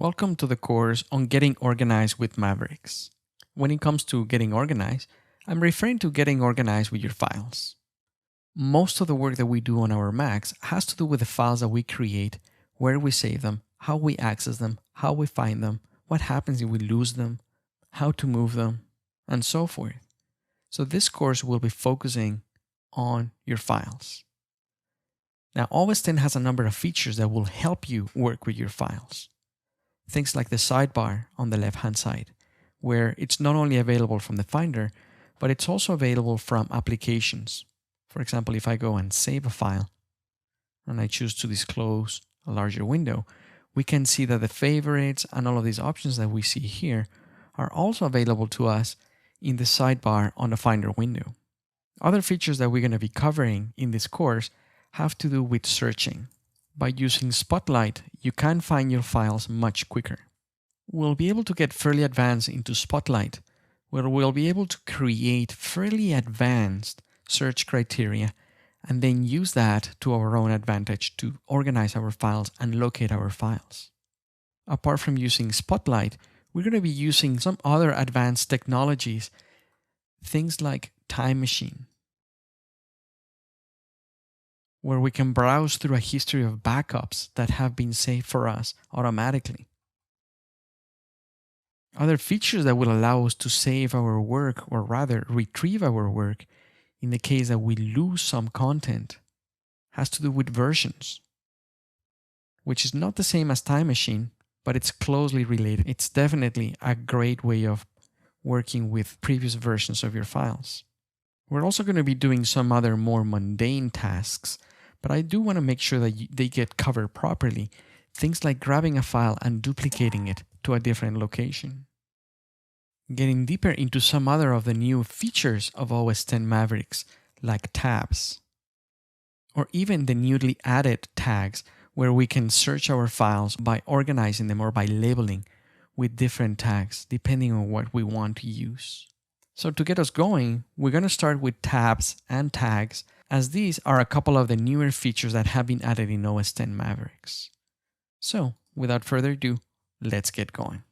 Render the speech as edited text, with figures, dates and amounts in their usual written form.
Welcome to the course on getting organized with Mavericks. When it comes to getting organized, I'm referring to getting organized with your files. Most of the work that we do on our Macs has to do with the files that we create, where we save them, how we access them, how we find them, what happens if we lose them, how to move them, and so forth. So this course will be focusing on your files. Now, OS X has a number of features that will help you work with your files. Things like the sidebar on the left-hand side, where it's not only available from the Finder, but it's also available from applications. For example, if I go and save a file, and I choose to disclose a larger window, we can see that the favorites and all of these options that we see here are also available to us in the sidebar on the Finder window. Other features that we're going to be covering in this course have to do with searching. By using Spotlight, you can find your files much quicker. We'll be able to get fairly advanced into Spotlight, where we'll be able to create fairly advanced search criteria and then use that to our own advantage to organize our files and locate our files. Apart from using Spotlight, we're going to be using some other advanced technologies, things like Time Machine, where we can browse through a history of backups that have been saved for us automatically. Other features that will allow us to save our work, or rather retrieve our work, in the case that we lose some content, has to do with versions, which is not the same as Time Machine, but it's closely related. It's definitely a great way of working with previous versions of your files. We're also going to be doing some other more mundane tasks, but I do want to make sure that they get covered properly. Things like grabbing a file and duplicating it to a different location. Getting deeper into some other of the new features of OS X Mavericks, like tabs. Or even the newly added tags, where we can search our files by organizing them or by labeling with different tags, depending on what we want to use. So to get us going, we're going to start with tabs and tags, as these are a couple of the newer features that have been added in OS X Mavericks. So without further ado, let's get going.